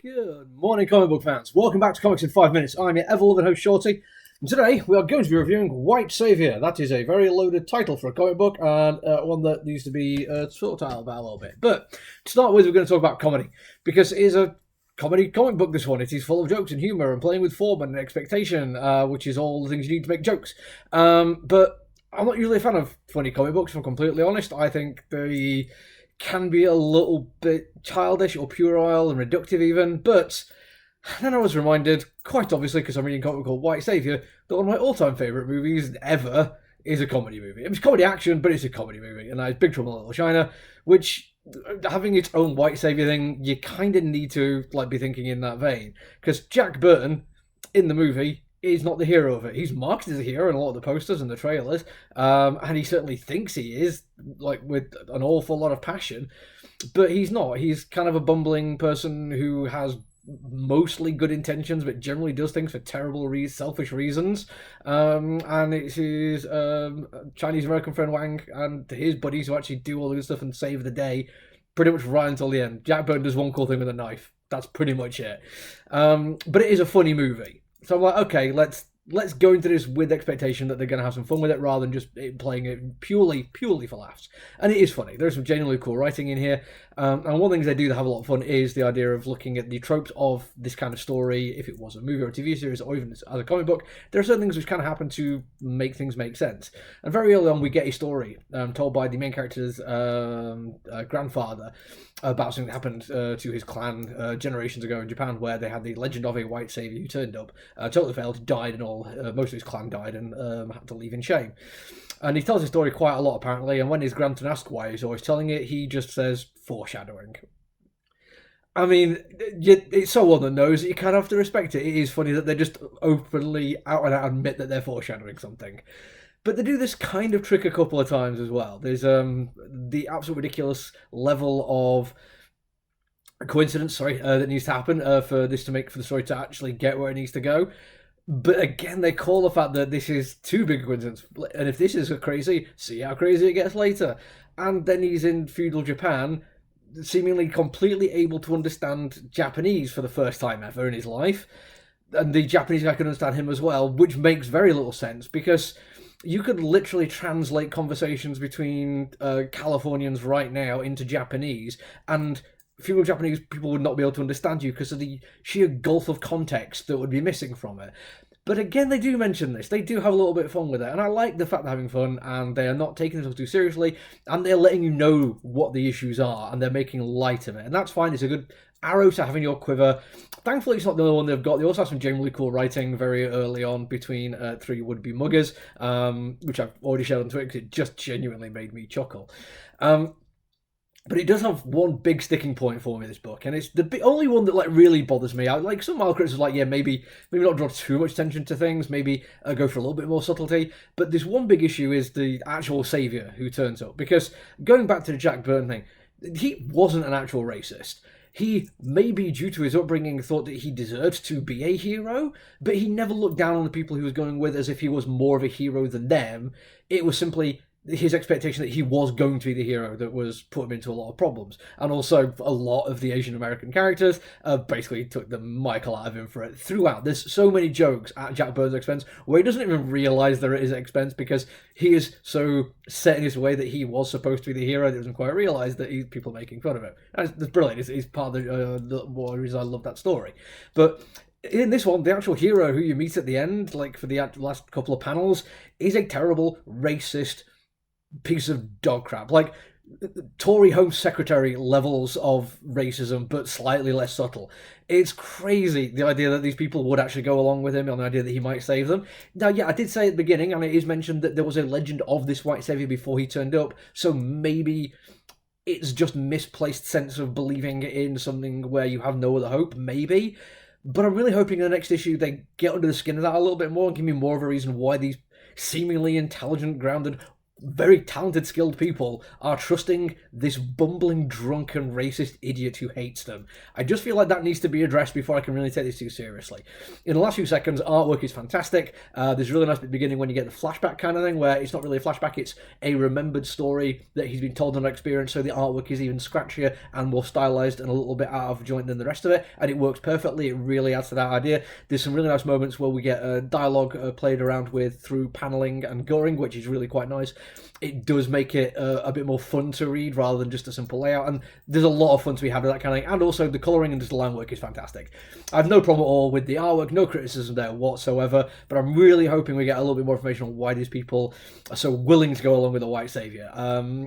Good morning, comic book fans. Welcome back to Comics in 5 Minutes. I'm your ever-loving host, Shorty. And today, we are going to be reviewing White Saviour. That is a very loaded title for a comic book, and one that needs to be sort of about a little bit. But to start with, we're going to talk about comedy, because it is a comedy comic book, this one. It is full of jokes and humour and playing with form and expectation, which is all the things you need to make jokes. But I'm not usually a fan of funny comic books, if I'm completely honest. I think they can be a little bit childish or puerile and reductive even, but then I was reminded, quite obviously because I'm reading a comic called White Saviour, that one of my all-time favourite movies ever is a comedy movie. It's comedy action, but it's a comedy movie, and it's Big Trouble in Little China, which, having its own White Saviour thing, you kind of need to be thinking in that vein, because Jack Burton, in the movie, is not the hero of it. He's marketed as a hero in a lot of the posters and the trailers, and he certainly thinks he is, with an awful lot of passion, but he's not. He's kind of a bumbling person who has mostly good intentions, but generally does things for terrible, selfish reasons. And it's his Chinese American friend Wang and his buddies who actually do all the good stuff and save the day, pretty much right until the end. Jack Burton does one cool thing with a knife. That's pretty much it. But it is a funny movie. So I'm like, okay, let's go into this with expectation that they're going to have some fun with it rather than just playing it purely for laughs. And it is funny. There's some genuinely cool writing in here. And one of the things they do that have a lot of fun is the idea of looking at the tropes of this kind of story. If it was a movie or a TV series or even as a comic book, there are certain things which kind of happen to make things make sense. And very early on, we get a story told by the main character's grandfather about something that happened to his clan generations ago in Japan, where they had the legend of a white savior who turned up, totally failed, died, and all. Most of his clan died and had to leave in shame. And he tells his story quite a lot, apparently, and when his grandson asks why he's always telling it, he just says, foreshadowing. I mean, it's so on the nose that you kind of have to respect it. It is funny that they just openly, out and out, admit that they're foreshadowing something. But they do this kind of trick a couple of times as well. There's the absolute ridiculous level of coincidence, that needs to happen for the story to actually get where it needs to go. But again, they call the fact that this is too big a coincidence. And if this is crazy, see how crazy it gets later. And then he's in feudal Japan, seemingly completely able to understand Japanese for the first time ever in his life. And the Japanese guy can understand him as well, which makes very little sense because you could literally translate conversations between Californians right now into Japanese, and feudal Japanese people would not be able to understand you because of the sheer gulf of context that would be missing from it. But again, they do mention this. They do have a little bit of fun with it. And I like the fact they're having fun and they are not taking themselves too seriously. And they're letting you know what the issues are and they're making light of it. And that's fine. It's a good arrow to have in your quiver. Thankfully, it's not the only one they've got. They also have some genuinely cool writing very early on between three would-be muggers, which I've already shared on Twitter because it just genuinely made me chuckle. But it does have one big sticking point for me, this book, and it's the only one that really bothers me. Some mild critics are maybe not draw too much attention to things, maybe go for a little bit more subtlety. But this one big issue is the actual savior who turns up, because going back to the Jack Burton thing, he wasn't an actual racist. He, maybe due to his upbringing, thought that he deserved to be a hero, but he never looked down on the people he was going with as if he was more of a hero than them. It was simply his expectation that he was going to be the hero that was put him into a lot of problems. And also, a lot of the Asian American characters basically took the Michael out of him for it throughout. There's so many jokes at Jack Burton's expense where he doesn't even realise they're at his expense because he is so set in his way that he was supposed to be the hero that he doesn't quite realise that people are making fun of him. And it's brilliant. It's part of the reason I love that story. But in this one, the actual hero who you meet at the end, for the last couple of panels, is a terrible, racist piece of dog crap. Tory Home Secretary levels of racism, but slightly less subtle. It's crazy, the idea that these people would actually go along with him on the idea that he might save them. Now, yeah, I did say at the beginning, and it is mentioned that there was a legend of this white savior before he turned up, so maybe it's just misplaced sense of believing in something where you have no other hope, maybe. But I'm really hoping in the next issue they get under the skin of that a little bit more and give me more of a reason why these seemingly intelligent, grounded, very talented, skilled people are trusting this bumbling, drunken, racist idiot who hates them. I just feel like that needs to be addressed before I can really take this too seriously. In the last few seconds, artwork is fantastic. There's a really nice bit at the beginning when you get the flashback kind of thing, where it's not really a flashback, it's a remembered story that he's been told on experience, so the artwork is even scratchier and more stylized and a little bit out of joint than the rest of it, and it works perfectly. It really adds to that idea. There's some really nice moments where we get dialogue played around with through paneling and goring, which is really quite nice. It does make it a bit more fun to read rather than just a simple layout, and there's a lot of fun to be had with that kind of thing, and also the colouring and just the line work is fantastic. I have no problem at all with the artwork, no criticism there whatsoever, but I'm really hoping we get a little bit more information on why these people are so willing to go along with the white saviour.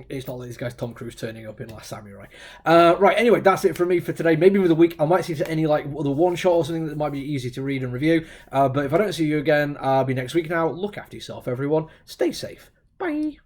It's not like this guy's Tom Cruise turning up in Last Samurai. Right, anyway, that's it from me for today. Maybe with a week I might see any like other one-shot or something that might be easy to read and review, but if I don't see you again, I'll be next week now. Look after yourself, everyone. Stay safe. Bye.